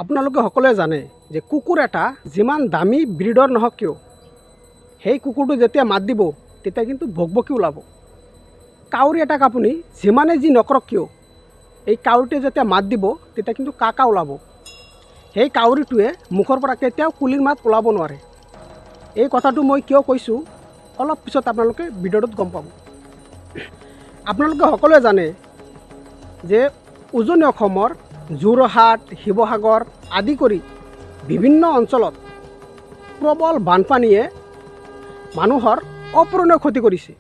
আপোনালোকে সকলোৱে জানে যে কুকুৰ এটা যিমান দামী ব্ৰিডৰ নহওক কিয় সেই কুকুৰটো যেতিয়া মাত দিব তেতিয়া কিন্তু ভকভকি ওলাব। কাউৰী এটাক আপুনি যিমানে যি নকৰক কিয় এই কাউৰীটোৱে যেতিয়া মাত দিব তেতিয়া কিন্তু কাকা ওলাব। সেই কাউৰীটোৱে মুখৰ পৰা কেতিয়াও কুলিৰ মাত ওলাব নোৱাৰে। এই কথাটো মই কিয় কৈছোঁ অলপ পিছত আপোনালোকে ভিডিঅ'টোত গম পাব। আপোনালোকে সকলোৱে জানে যে উজনি অসমৰ যোৰহাট, শিৱসাগৰ আদি কৰি বিভিন্ন অঞ্চলত প্ৰবল বানপানীয়ে মানুহৰ অপূৰণীয় ক্ষতি কৰিছে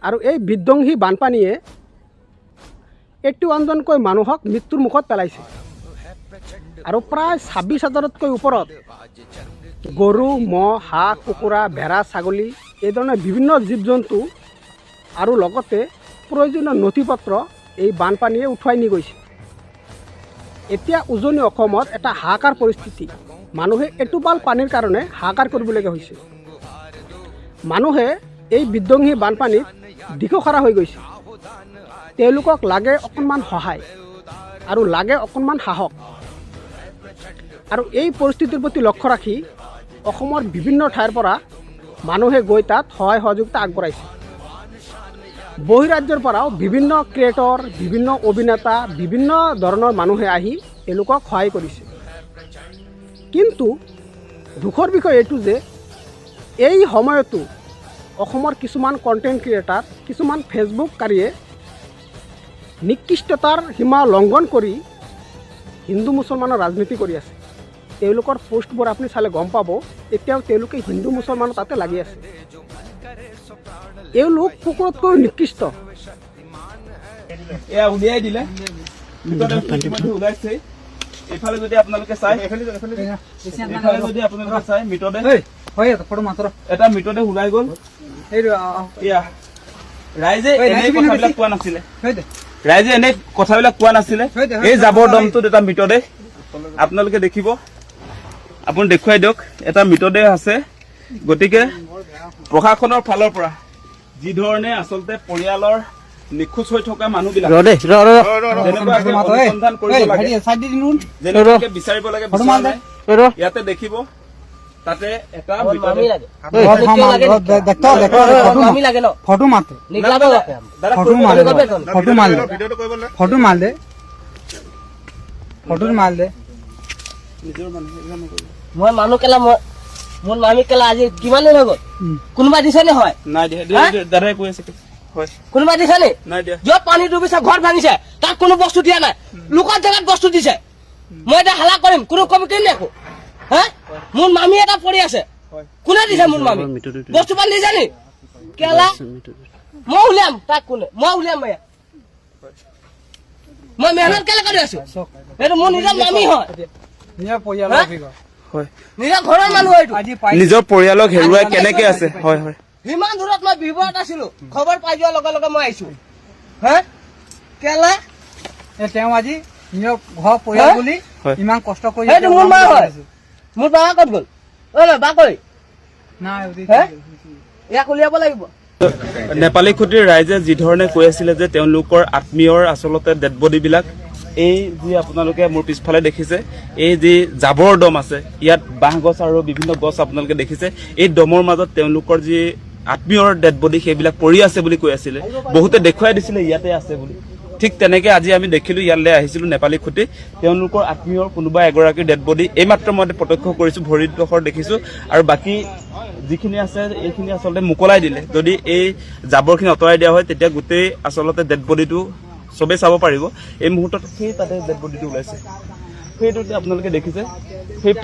আৰু এই বিধ্বংসী বানপানীয়ে 81জনকৈ মানুহক মৃত্যুৰ মুখত পেলাইছে আৰু প্ৰায় 26,000তকৈ ওপৰত গৰু, ম'হ, হাঁহ, কুকুৰা, ভেড়া, ছাগলী এই ধৰণৰ বিভিন্ন জীৱ জন্তু আৰু লগতে প্ৰয়োজনীয় নথিপত্ৰ এই বানপানীয়ে উঠুৱাই নি গৈছে। এতিয়া উজনি অসমত এটা হাহাকাৰ পৰিস্থিতি। মানুহে এটোপাল পানীৰ কাৰণে হাহাকাৰ কৰিবলগীয়া হৈছে। মানুহে এই বিধ্বংসী বানপানীত দিশহাৰা হৈ গৈছে। তেওঁলোকক লাগে অকণমান সহায় আৰু লাগে অকণমান সাহস। আৰু এই পৰিস্থিতিৰ প্ৰতি লক্ষ্য ৰাখি অসমৰ বিভিন্ন ঠাইৰ পৰা মানুহে গৈ তাত সহায় সহযোগিতা আগবঢ়াইছে। বহিৰাজ্যৰ পৰাও বিভিন্ন ক্ৰিয়েটৰ, বিভিন্ন অভিনেতা, বিভিন্ন ধৰণৰ মানুহে আহি এওঁলোকক সহায় কৰিছে। কিন্তু দুখৰ বিষয় এইটো যে এই সময়তো অসমৰ কিছুমান কণ্টেণ্ট ক্ৰিয়েটাৰ, কিছুমান ফেচবুককাৰীয়ে নিকৃষ্টতাৰ সীমা লংঘন কৰি হিন্দু মুছলমানৰ ৰাজনীতি কৰি আছে। তেওঁলোকৰ পোষ্টবোৰ আপুনি চালে গম পাব এতিয়াও তেওঁলোকে হিন্দু মুছলমানৰ তাতে লাগি আছে। এওঁলোক কুকুৰতকৈ নিকৃষ্ট। এয়া উলিয়াই দিলে ওলাইছে। এইফালে যদি আপোনালোকে চাই, এইফালে যদি আপোনালোকে চাই মৃতদেহ এটা মৃতদেহ ওলাই গ'ল। এয়া ৰাইজে এনে কথাবিলাক কোৱা নাছিলে, ৰাইজে এনে কথাবিলাক কোৱা নাছিলে। এই জাবৰ দমটোত এটা মৃতদেহ আপোনালোকে দেখিব, আপুনি দেখুৱাই দিয়ক এটা মৃতদেহ আছে। গতিকে প্ৰশাসনৰ ফালৰ পৰা যি ধৰণে আচলতে পৰিয়ালৰ নিখোজ হৈ থকা মানুহবিলাক অনুসন্ধান কৰিব লাগে, যেনেকৈ বিচাৰিব লাগে, ইয়াতে দেখিব তাতে এটা মই মানুহ কেলা মোৰ মামী কেলা আজি কিমান দিন হৈ গ'ল? কোনোবা দিছে নে? হয় নাই দাদাই কৈ আছে কোনোবা দিছে নে? নাই দিয়া। য'ত পানী ডুবিছে, ঘৰ ভাঙিছে, তাত কোনো বস্তু দিয়া নাই, লোকৰ জেগাত বস্তু দিছে। মই এতিয়া হালা কৰিম, কোনো কমিটি নেখো। হা, মোৰ মামী এটা পৰি আছে, কোনে দিছে? মোৰ মামী বস্তু পানী দিছে নি? কেলা মই উলিয়াম তাক, কোনে? মই উলিয়াম। মই মেহনত কেলে কৰি আছো? এইটো মোৰ নিজৰ মামী হয়, নিজৰ ঘৰৰ মানুহ হয়। নিজৰ পৰিয়ালক হেৰুৱাই কেনেকে আছে? হয় হয়, ইমান দূৰত মই বিপদত আছিলো, খবৰ পাই যোৱাৰ লগে লগে মই আহিছো। হা কেলা তেওঁ আজি নিজৰ ঘৰ পৰিয়াল বুলি ইমান কষ্ট কৰি সেইটো মোৰ মা হয়। মোৰ বা ক'ত গ'ল? বা কৈ ইয়াক উলিয়াব লাগিব। নেপালী খুঁটিৰ ৰাইজে যি ধৰণে কৈ আছিলে যে তেওঁলোকৰ আত্মীয়ৰ আচলতে ডেড বডিবিলাক এই যি আপোনালোকে মোৰ পিছফালে দেখিছে, এই যি জাবৰ দম আছে, ইয়াত বাঁহ গছ আৰু বিভিন্ন গছ আপোনালোকে দেখিছে, এই দমৰ মাজত তেওঁলোকৰ যি আত্মীয়ৰ ডেড বডি সেইবিলাক পৰি আছে বুলি কৈ আছিলে। বহুতে দেখুৱাই দিছিলে ইয়াতে আছে বুলি। ঠিক তেনেকে আজি আমি দেখিলো, ইয়ালৈ আহিছিলো নেপালী খুঁটি, তেওঁলোকৰ আত্মীয়ৰ কোনোবা এগৰাকীৰ ডেড বডি এইমাত্ৰ মই প্ৰত্যক্ষ কৰিছো, ভৰিৰ ডোখৰ দেখিছো। আৰু বাকী যিখিনি আছে এইখিনি আচলতে মোকলাই দিলে। যদি এই জাবৰখিনি আঁতৰাই দিয়া হয় তেতিয়া গোটেই আচলতে ডেড বডিটো চবেই চাব পাৰিব। এই মুহূৰ্তত সেই তাতে ডেড বডিটো ওলাইছে, সেইটো আপোনালোকে দেখিছে। সেই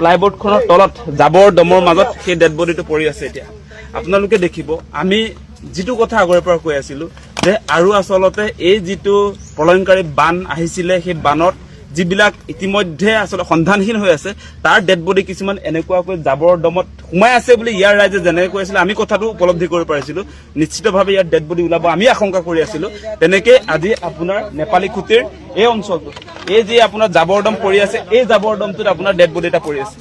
প্লাইবোৰ্ডখনৰ তলত জাবৰ দমৰ মাজত সেই ডেড বডিটো পৰি আছে। এতিয়া আপোনালোকে দেখিব, আমি যিটো কথা আগৰে পৰা কৈ আছিলো যে আৰু আচলতে এই যিটো প্ৰলয়ংকাৰী বান আহিছিলে, সেই বানত যিবিলাক ইতিমধ্যে আচলতে সন্ধানহীন হৈ আছে, তাৰ ডেড বডি কিছুমান এনেকুৱাকৈ জাবৰ দমত সোমাই আছে বুলি ইয়াৰ ৰাইজে যেনেকৈ কৈ আছিলে, আমি কথাটো উপলব্ধি কৰিব পাৰিছিলো। নিশ্চিতভাৱে ইয়াত ডেড বডি ওলাব আমি আশংকা কৰি আছিলো। তেনেকে আজি আপোনাৰ নেপালী খুঁটিৰ এই অঞ্চলটোত এই যি আপোনাৰ জাবৰ দম পৰি আছে, এই জাবৰ দমটোত আপোনাৰ ডেড বডি এটা পৰি আছে।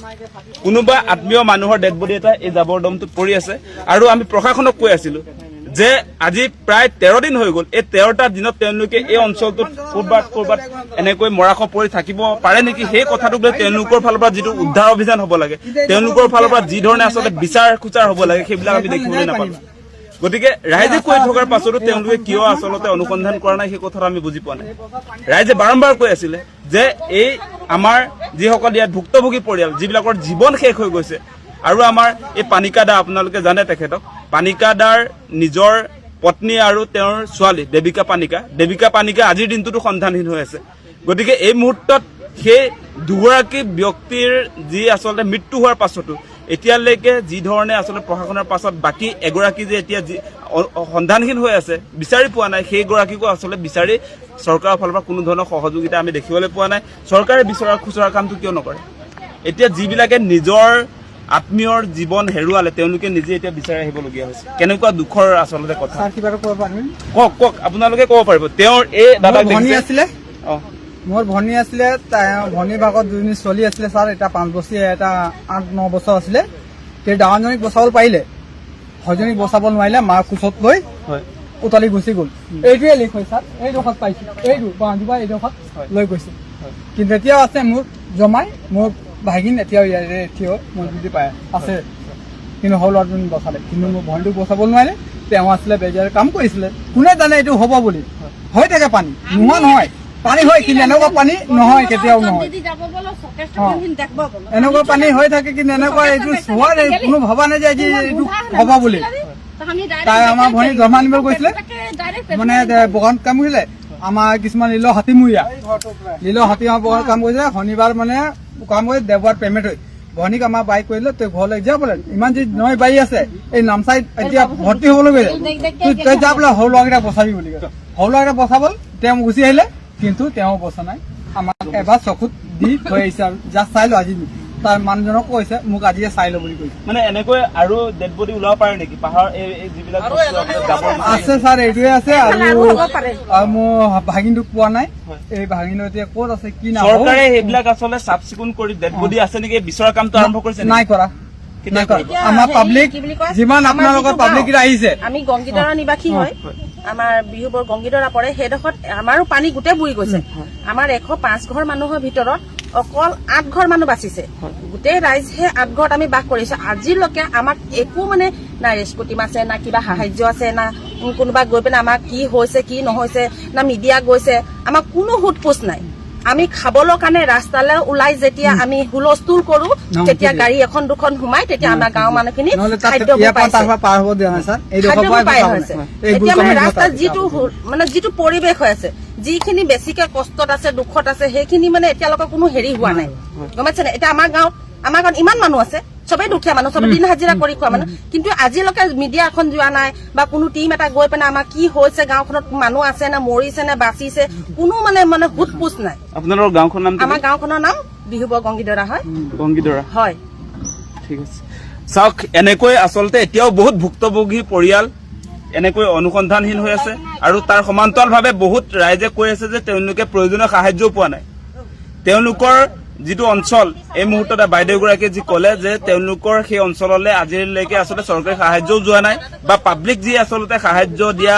কোনোবা আত্মীয় মানুহৰ ডেড বডি এটা এই জাবৰ দমটোত পৰি আছে। আৰু আমি প্ৰশাসনক কৈ আছিলো যে আজি প্ৰায় 13 দিন হৈ গ'ল। এই 13টা দিনত তেওঁলোকে এই অঞ্চলটোত ক'ৰবাত এনেকৈ মৰাশ পৰি থাকিব পাৰে নেকি, সেই কথাটোক লৈ তেওঁলোকৰ ফালৰ পৰা যিটো উদ্ধাৰ অভিযান হ'ব লাগে, তেওঁলোকৰ ফালৰ পৰা যি ধৰণে আচলতে বিচাৰ খোচাৰ হ'ব লাগে, সেইবিলাক আমি দেখিবলৈ নাপালো। গতিকে ৰাইজে কৈ থকাৰ পাছতো তেওঁলোকে কিয় আচলতে অনুসন্ধান কৰা নাই, সেই কথাটো আমি বুজি পোৱা নাই। ৰাইজে বাৰম্বাৰ কৈ আছিলে যে এই আমাৰ যিসকল ইয়াত ভুক্তভোগী পৰিয়াল, যিবিলাকৰ জীৱন শেষ হৈ গৈছে, আৰু আমাৰ এই পানিকা দা, আপোনালোকে জানে তেখেতক, পানিকা দাৰ নিজৰ পত্নী আৰু তেওঁৰ ছোৱালী দেৱিকা পানিকা আজিৰ দিনটোতো সন্ধানহীন হৈ আছে। গতিকে এই মুহূৰ্তত সেই দুগৰাকী ব্যক্তিৰ যি আচলতে মৃত্যু হোৱাৰ পাছতো এতিয়ালৈকে যি ধৰণে আচলতে প্ৰশাসনৰ পাছত বাকী এগৰাকী যে এতিয়া সন্ধানহীন হৈ আছে, বিচাৰি পোৱা নাই, সেইগৰাকীকো আচলতে বিচাৰি চৰকাৰৰ ফালৰ পৰা কোনো ধৰণৰ সহযোগিতা আমি দেখিবলৈ পোৱা নাই। চৰকাৰে বিচৰা খুচৰাৰ কামটো কিয় নকৰে? এতিয়া যিবিলাকে নিজৰ আত্মীয়ৰ জীৱন হেৰুৱালে তেওঁলোকে নিজে এতিয়া বিচাৰি আহিবলগীয়া হৈছে। কেনেকুৱা দুখৰ আচলতে কথা। কওক, আপোনালোকে ক'ব পাৰিব। তেওঁৰ এই দাদাক ভনী আছিলে, অঁ মোৰ ভনী আছিলে, ভনীৰ ভাগত দুজনী ছোৱালী আছিলে ছাৰ, এটা 5 বছৰীয়া, এটা 8-9 বছৰ আছিলে। সেই ডাঙৰজনীক বচাব পাৰিলে, সজনীক বচাব নোৱাৰিলে, মাৰ কোচত লৈ উতলি গুচি গ'ল। এইটোৱে লিখ হয় ছাৰ, এইডোখৰত পাইছো, এইটো বাঁহজোপা এইডোখৰত লৈ গৈছে। কিন্তু এতিয়াও আছে মোৰ জমাই, মোৰ ভাগিন এতিয়াও ইয়াৰে থিয় মই বুজি পাই আছে, কিন্তু সৰু ল'ৰাজনী বচালে, কিন্তু মোৰ ভনীটোক বচাব নোৱাৰিলে। তেওঁ আছিলে বেজাৰে কাম কৰিছিলে, কোনে জানে এইটো হ'ব বুলি। হৈ থাকে পানী, নোহোৱা নহয়, পানী হয়, কিন্তু এনেকুৱা পানী নহয়, কেতিয়াও নহয়। এনেকুৱা পানী হৈ থাকে, কিন্তু এনেকুৱা এইটো চোৱাৰ কোনো ভবা নাই যে আজি এইটো হ'ব বুলি। তাই আমাৰ ভনী জমা আনিব গৈছিলে, মানে বগানত কাম কৰিছিলে। আমাৰ কিছুমান লীল হাতীমূৰীয়া বগানত কাম কৰিছিলে। শনিবাৰ মানে কাম কৰি দেওবাৰ পেমেণ্ট হয়। ভনীক আমাৰ বাইক কৰিলে, তই ঘৰলৈ যা বোলে, ইমান যি নৈ বাৰী আছে, এই নামচাইত এতিয়া ভৰ্তি হবলৈ গৈছে, তই যা বোলে সৰু ল'ৰাকেইটা বচাবি বুলি কৈছে। সৰু ল'ৰাকেইটা বচাবল, তেওঁ গুচি আহিলে, কিন্তু তেওঁ বচা নাই। আমাক এবাৰ চকুত দি থৈ আহিছে, আৰু জাষ্ট চাই লো আজি। তাৰ মানুহজনক কৈছে মোক আজিয়ে চাই লো বুলি কৈছে। মানে এনেকৈ আৰু ডেড বডি ওলাব পাৰে নেকি পাহাৰ এই যিবিলাক আছে ছাৰ, এইটোৱে আছে। আৰু মোৰ ভাগিনটোক পোৱা নাই, এই ভাগিনটো এতিয়া ক'ত আছে কি নাই। চৰকাৰে সেইবিলাক আচলতে চাফ চিকুণ কৰি ডেড বডি আছে নেকি বিচৰা কামটো আৰম্ভ কৰিছে? নাই কৰা। আমাৰ পাব্লিক যিমান আপোনালোকৰ পাব্লিক আহিছে, আমি গংগীদৰা নিবাসী হয়, আমাৰ বিহুবৰ গংগীদৰা পৰে, সেইডোখৰত আমাৰো পানী গোটেই বুৰি গৈছে। আমাৰ 105 ঘৰ মানুহৰ ভিতৰত অকল 8 ঘৰ মানুহ বাচিছে। গোটেই ৰাইজে 8 ঘৰত আমি বাস কৰিছো। আজিলৈকে আমাক একো মানে না ৰেস্কিউ টিম আছে, না কিবা সাহায্য আছে, না কোনোবা গৈ পেলাই আমাক কি হৈছে কি নহৈছে, না মিডিয়া গৈছে, আমাক কোনো সোধ পোছ নাই। আমি খাবলৈ কাৰণে ৰাস্তালৈ ওলাই যেতিয়া আমি হুলস্থুল কৰো, তেতিয়া গাড়ী এখন দুখন সোমাই, তেতিয়া আমাৰ গাঁৱৰ মানুহখিনি খাদ্য পাই হৈছে। এতিয়া মানে ৰাস্তাত যিটো পৰিৱেশ হৈ আছে, যিখিনি বেছিকে কষ্টত আছে, দুখত আছে, সেইখিনি মানে এতিয়ালৈকে কোনো হেৰি হোৱা নাই, গম পাইছে নে? এতিয়া আমাৰ গাঁৱত ইমান মানুহ আছে, চবেই দুখীয়া মানুহ, চবেই দিন হাজিৰা কৰি খোৱা মানুহ, কিন্তু আজিলৈকে মিডিয়া এখন যোৱা নাই বা কোনো টিম এটা গৈ পেলাই আমাৰ কি হৈছে, গাঁওখনত মানুহ আছে নে, মৰিছে নে, বাচিছে, কোনো মানে সোধ পোছ নাই। আপোনালোকৰ গাঁওখনৰ নাম? আমাৰ গাঁওখনৰ নাম বিহুবৰ গংগীদৰা হয়। গংগীদৰা, হয়, ঠিক আছে। চাওক, এনেকৈ আচলতে এতিয়াও বহুত ভুক্তভোগী পৰিয়াল এনেকৈ অনুসন্ধানহীন হৈ আছে, আৰু তাৰ সমান্তৰালভাৱে বহুত ৰাইজে কৈ আছে যে তেওঁলোকে প্ৰয়োজনীয় সাহায্যও পোৱা নাই। তেওঁলোকৰ যিটো অঞ্চল, এই মুহূৰ্তত বাইদেউগৰাকীয়ে যি ক'লে যে তেওঁলোকৰ সেই অঞ্চললৈ আজিলৈকে আচলতে চৰকাৰী সাহায্যও যোৱা নাই, বা পাব্লিক যি আচলতে সাহায্য দিয়া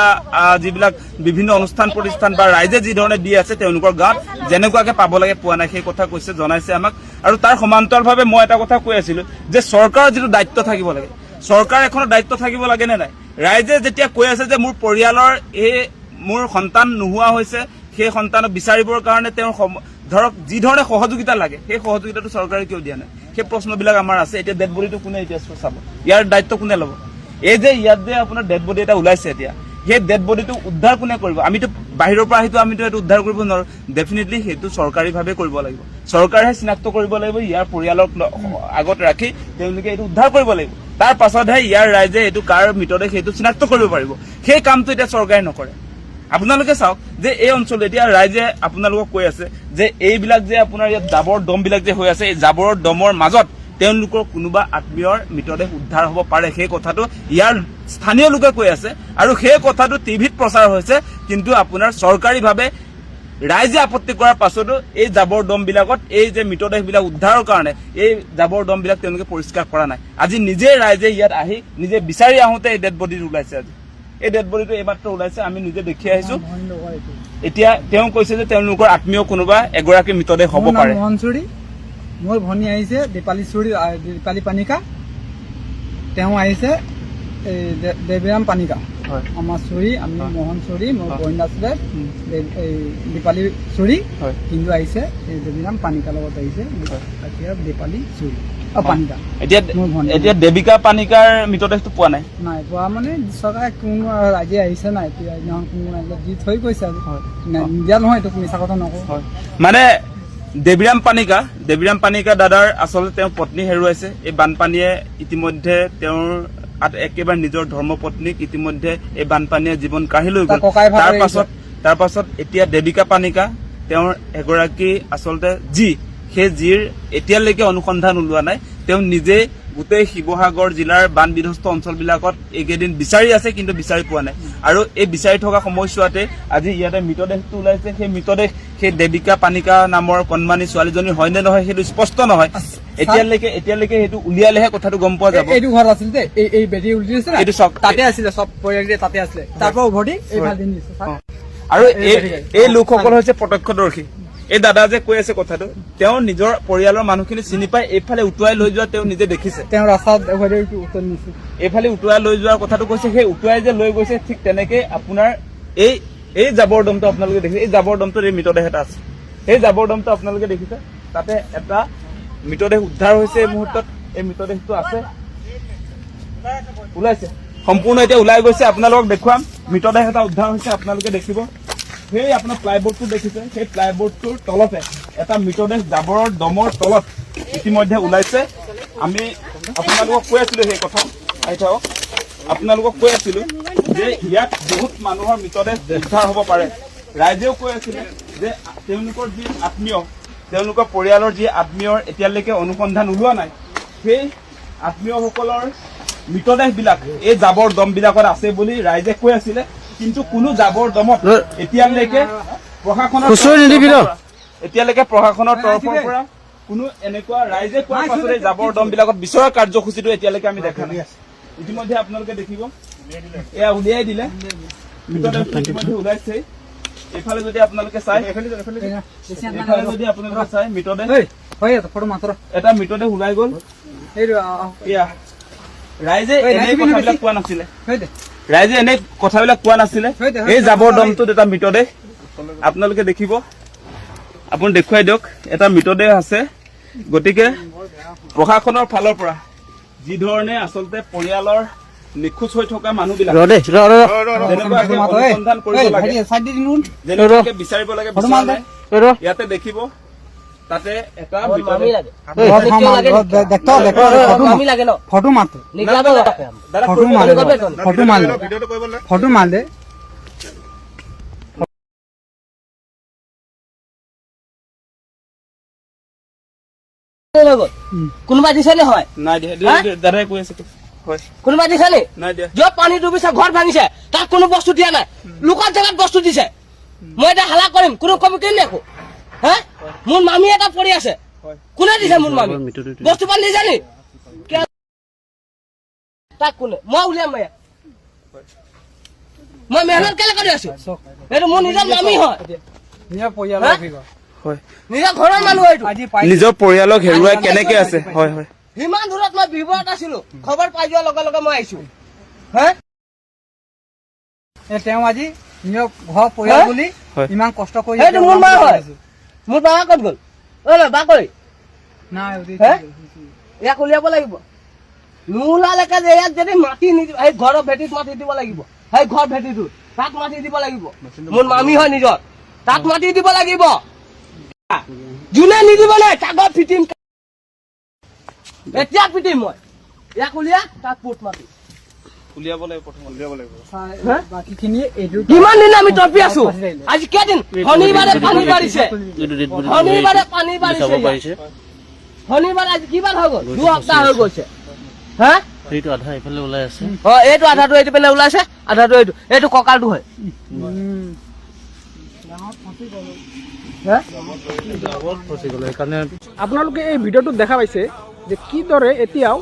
যিবিলাক বিভিন্ন অনুষ্ঠান প্ৰতিষ্ঠান বা ৰাইজে যি ধৰণে দি আছে তেওঁলোকৰ গাঁৱত যেনেকুৱাকে পাব লাগে পোৱা নাই, সেই কথা কৈছে, জনাইছে আমাক। আৰু তাৰ সমান্তৰালভাৱে মই এটা কথা কৈ আছিলো যে চৰকাৰৰ যিটো দায়িত্ব থাকিব লাগে, চৰকাৰ এখনৰ দায়িত্ব থাকিব লাগে নে নাই? ৰাইজে যেতিয়া কৈ আছে যে মোৰ পৰিয়ালৰ মোৰ সন্তান নোহোৱা হৈছে, সেই সন্তানক বিচাৰিবৰ কাৰণে তেওঁৰ ধৰক যি ধৰণে সহযোগিতা লাগে, সেই সহযোগিতাটো চৰকাৰে কিয় দিয়া নাই? সেই প্ৰশ্নবিলাক আমাৰ আছে। এতিয়া ডেড বডিটো কোনে এতিয়া চাব? ইয়াৰ দায়িত্ব কোনে ল'ব? এই যে ইয়াত যে আপোনাৰ ডেড বডি এটা ওলাইছে, এতিয়া সেই ডেড বডিটো উদ্ধাৰ কোনে কৰিব? আমিতো বাহিৰৰ পৰা আমিতো এইটো উদ্ধাৰ কৰিব নোৱাৰো। ডেফিনেটলি সেইটো চৰকাৰীভাৱে কৰিব লাগিব, চৰকাৰেহে চিনাক্ত কৰিব লাগিব, ইয়াৰ পৰিয়ালক আগত ৰাখি তেওঁলোকে এইটো উদ্ধাৰ কৰিব লাগিব। তাৰ পাছতহে ইয়াৰ ৰাইজে এইটো কাৰ মৃতদেহ সেইটো চিনাক্ত কৰিব পাৰিব। সেই কামটো এতিয়া চৰকাৰে নকৰে। আপোনালোকে চাওক যে এই অঞ্চলত এতিয়া ৰাইজে আপোনালোকক কৈ আছে যে এইবিলাক যে আপোনাৰ ইয়াত জাবৰ দমবিলাক যে হৈ আছে, এই জাবৰৰ দমৰ মাজত তেওঁলোকৰ কোনোবা আত্মীয়ৰ মৃতদেহ উদ্ধাৰ হ'ব পাৰে, সেই কথাটো ইয়াৰ স্থানীয় লোকে কৈ আছে, আৰু সেই কথাটো টিভিত প্ৰচাৰ হৈছে। কিন্তু আপোনাৰ চৰকাৰীভাৱে ৰাইজে আপত্তি কৰাৰ পাছতো এই জাবৰ দমবিলাকত এই যে মৃতদেহবিলাক উদ্ধাৰৰ কাৰণে এই জাবৰ দমবিলাক তেওঁলোকে পৰিষ্কাৰ কৰা নাই। আজি নিজে ৰাইজে ইয়াত আহি নিজে বিচাৰি আহোঁতে এই ডেড বডি ওলাইছে। আজি এই ডেড বডিটো এইমাত্ৰ ওলাইছে, আমি নিজে দেখি আহিছো। এতিয়া তেওঁ কৈছে যে তেওঁলোকৰ আত্মীয় কোনোবা এগৰাকী মৃতদেহ হ'ব মোৰ নাম পাৰে। মোহন চুৰি, মোৰ ভনী আহিছে দীপালী চুৰি, দীপালী পানিকা, তেওঁ আহিছে এই দেৱীৰাম পানিকা। হয় আমাৰ চুৰি, আমি হয়। মোহন চুৰি, মোৰ হয়। বইন আছিলে এই দীপালী চুৰি, হয় কিন্তু আহিছে এই দেৱীৰাম পানিকাৰ লগত আহিছে এতিয়া দীপালী চুৰি পানিকা। এতিয়া মোৰ ভনী। এতিয়া দেৱিকা পানিকাৰ মৃতদেহটো পোৱা নাই। নাই পোৱা মানে চৰকাৰে কোনো ৰাইজে আহিছে নাই, এতিয়া এইদিনাখন কোনো ৰাইজে দি থৈ গৈছে আৰু হয়। নিদিয়া নহয়, এইটো মিছা কথা নকওঁ। হয় মানে দেৱীৰাম পানিকা দাদাৰ আচলতে তেওঁৰ পত্নী হেৰুৱাইছে। এই বানপানীয়ে ইতিমধ্যে তেওঁৰ একেবাৰে নিজৰ ধৰ্মপত্নীক ইতিমধ্যে এই বানপানীয়ে জীৱন কাঢ়ি লৈ গ'ল। তাৰ ককাই ভাগ তাৰ পাছত এতিয়া দেৱিকা পানিকা তেওঁৰ এগৰাকী আচলতে সেই জীৰ এতিয়ালৈকে অনুসন্ধান ওলোৱা নাই। তেওঁ নিজে গোটেই শিৱসাগৰ জিলাৰ বান বিধ্বস্ত অঞ্চলবিলাকত এইকেইদিন বিচাৰি আছে, কিন্তু বিচাৰি পোৱা নাই। আৰু এই বিচাৰি থকা সময়ছোৱাতে আজি ইয়াতে মৃতদেহটো ওলাইছে। সেই মৃতদেহ সেই দেৱিকা পানিকা নামৰ কণমানি ছোৱালীজনীৰ হয় নে নহয় সেইটো স্পষ্ট নহয়। এতিয়ালৈকে সেইটো উলিয়ালেহে কথাটো গম পোৱা যাব। এইটো ঘৰ আছিল দেই, এই বেটি উলটি দিছে এইটো চক তাতে আছিলে, চব পৰিয়াল তাতে আছিলে, তাৰ পৰা উভতি এইফালে দি দিছে। আৰু এই লোকসকল হৈছে প্ৰত্যক্ষদৰ্শী। এই দাদা যে কৈ আছে কথাটো, তেওঁ নিজৰ পৰিয়ালৰ মানুহখিনি চিনি পাই এইফালে উটুৱাই লৈ যোৱা তেওঁ নিজে দেখিছে। তেওঁ ৰাস্তাত উত্তৰ নিছে, এইফালে উটুৱাই লৈ যোৱাৰ কথাটো কৈছে। সেই উটুৱাই যে লৈ গৈছে ঠিক তেনেকে আপোনাৰ এই জাবৰ দমটো আপোনালোকে দেখিছে। এই জাবৰ দমটোত এই মৃতদেহ এটা আছে। সেই জাবৰ দমটো আপোনালোকে দেখিছে, তাতে এটা মৃতদেহ উদ্ধাৰ হৈছে। এই মুহূৰ্তত এই মৃতদেহটো আছে, ওলাইছে সম্পূৰ্ণ এতিয়া ওলাই গৈছে। আপোনালোকক দেখুৱাম, মৃতদেহ এটা উদ্ধাৰ হৈছে, আপোনালোকে দেখিব। সেই আপোনাৰ প্লাইবোৰ্ডটো দেখিছে, সেই প্লাইবোৰ্ডটোৰ তলতে এটা মৃতদেহ জাবৰৰ দমৰ তলত ইতিমধ্যে ওলাইছে। আমি আপোনালোকক কৈ আছিলো সেই কথা, আহি থাকক, আপোনালোকক কৈ আছিলো যে ইয়াত বহুত মানুহৰ মৃতদেহ উদ্ধাৰ হ'ব পাৰে। ৰাইজেও কৈ আছিলে যে তেওঁলোকৰ যি আত্মীয়, তেওঁলোকৰ পৰিয়ালৰ যি আত্মীয়ৰ এতিয়ালৈকে অনুসন্ধান ওলোৱা নাই, সেই আত্মীয়সকলৰ মৃতদেহবিলাক এই জাবৰ দমবিলাকত আছে বুলি ৰাইজে কৈ আছিলে। কিন্তু কোনো জাবৰ দমত এতিয়ালৈকে প্ৰশাসনৰ তৰফৰ পৰা কোনো এনেকুৱা ৰাইজে কোৱাৰ পাছতে জাবৰ দমবিলাকত বিচৰা কাৰ্যসূচীটো এতিয়ালৈকে আমি দেখা নাই। ইতিমধ্যে আপোনালোকে দেখিব, এয়া উলিয়াই দিলে, মৃতদেহটো ইতিমধ্যে ওলাইছে। এইফালে যদি আপোনালোকে চাই, মৃতদেহ এটা মৃতদেহ ওলাই গ'ল। এয়া ৰাইজে এনে কথাবিলাক কোৱা নাছিলে, এই জাবৰ দমটোত এটা মৃতদেহ আপোনালোকে দেখিব। আপুনি দেখুৱাই দিয়ক, এটা মৃতদেহ আছে। গতিকে প্ৰশাসনৰ ফালৰ পৰা যি ধৰণে আচলতে পৰিয়ালৰ নিখোজ হৈ থকা মানুহবিলাক অনুসন্ধান কৰিব লাগে, যেনেকুৱাকে বিচাৰিব লাগে, বিচৰা নাই। ইয়াতে দেখিব, তাতে এটা মৃতদেহ। ফটো মাতে, দাদা ফটো মাৰে কোনোবা দিছে নে? হয় নাই দিয়া, দাদাই কৈ আছে হয়, কোনোবা দিছে নে? নাই দিয়া। য'ত পানী ডুবিছে, ঘৰ ভাঙিছে, তাত কোনো বস্তু দিয়া নাই, লোকৰ জেগাত বস্তু দিছে। মই এতিয়া হালা কৰিম, কোনো কমিটি নেখো। হা, মোৰ মামী এটা পৰি আছে, কোনে দিছে? মোৰ মামী বস্তু পানী দিছে নি? তাক কোনে? মই উলিয়াম, মই মেহনত কেলে কৰি আছো? এইটো মোৰ নিজৰ মামী হয়, নিজৰ ঘৰৰ মানুহ। এইটো নিজৰ পৰিয়ালক হেৰুৱাই কেনেকে আছে? হয় হয়, সিমান দূৰত মই বিপদত আছিলো, খবৰ পাই যোৱাৰ লগে লগে মই আহিছো। হা, তেওঁ আজি নিজৰ ঘৰ পৰিয়াল বুলি ইমান কষ্ট কৰি সেইটো মোৰ মা হয়। মোৰ বা ক'ত গ'ল? বা কৈ ইয়াক উলিয়াব লাগিব। নোলালেকে যে ইয়াত যদি মাটি নিদিব, সেই ঘৰৰ ভেটিত মাটি দিব লাগিব, সেই ঘৰ ভেটিটো তাত মাটি দিব লাগিব। মোৰ মামী হয় নিজৰ, তাত মাটি দিব লাগিব। যোনে নিদিব নাই তাক পিটিম, এতিয়া পিটিম মই। ইয়াক উলিয়া, তাক পোট মাটি উলিয়াব লাগিব, প্ৰথম উলিয়াব লাগিব। বাকীখিনি কিমান দিন আমি তপি আছো, আজি কেইদিন? শনিবাৰে পানী বাঢ়িছে, শনিবাৰে পানী বাঢ়িছে, শনিবাৰে আজি কিমান হৈ গ'ল? 2 সপ্তাহ হৈ গৈছে। হা, এইটো আধা এইফালে ওলাই আছে। এইটো আধাটো এইটো পিনে ওলাইছে, আধাটো এইটো কঁকালটো হয়। আপোনালোকে এই ভিডিঅ'টোত দেখা পাইছে যে কিদৰে এতিয়াও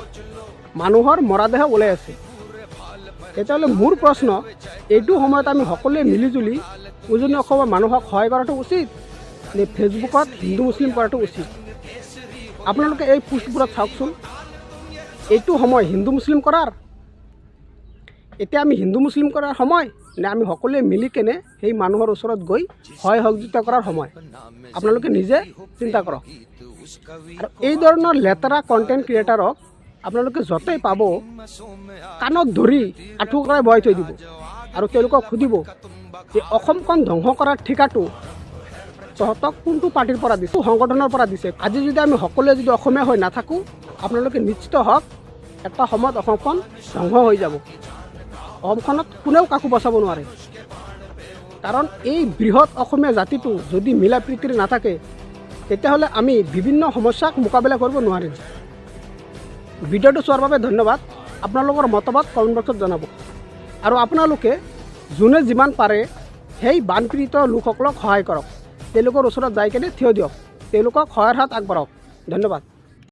মানুহৰ মৰাদেহ ওলাই আছে। তেতিয়াহ'লে মোৰ প্ৰশ্ন, এইটো সময়ত আমি সকলোৱে মিলিজুলি উজনি অসমৰ মানুহক সহায় কৰাটো উচিত নে ফেচবুকত হিন্দু মুছলিম কৰাটো উচিত? আপোনালোকে এই পোষ্টবোৰত চাওকচোন, এইটো সময় হিন্দু মুছলিম কৰাৰ? এতিয়া আমি হিন্দু মুছলিম কৰাৰ সময় নে আমি সকলোৱে মিলি কেনে সেই মানুহৰ ওচৰত গৈ সহায় সহযোগিতা কৰাৰ সময়? আপোনালোকে নিজে চিন্তা কৰক। আৰু এই ধৰণৰ লেতেৰা কণ্টেণ্ট ক্ৰিয়েটাৰক আপোনালোকে য'তেই পাব কাণত ধৰি আঁঠুকৰাই বহাই থৈ দিব আৰু তেওঁলোকক সুধিব যে অসমখন ধ্বংস কৰাৰ ঠিকাটো তহঁতক কোনটো পাৰ্টিৰ পৰা দিছে, সংগঠনৰ পৰা দিছে? আজি যদি আমি সকলোৱে যদি অসমীয়া হৈ নাথাকোঁ, আপোনালোকে নিশ্চিত হওক এটা সময়ত অসমখন ধ্বংস হৈ যাব। অসমখনত কোনেও কাকো বচাব নোৱাৰে, কাৰণ এই বৃহৎ অসমীয়া জাতিটো যদি মিলা প্ৰীতিৰে নাথাকে তেতিয়াহ'লে আমি বিভিন্ন সমস্যাক মোকাবিলা কৰিব নোৱাৰিম। ভিডিঅ'টো চোৱাৰ বাবে ধন্যবাদ। আপোনালোকৰ মতামত কমেণ্ট বক্সত জনাব আৰু আপোনালোকে যোনে যিমান পাৰে সেই বানপীড়িত লোকসকলক সহায় কৰক। তেওঁলোকৰ ওচৰত যাই কেনে থিয় দিয়ক, তেওঁলোকক সহায়ৰ হাত আগবঢ়াওক। ধন্যবাদ।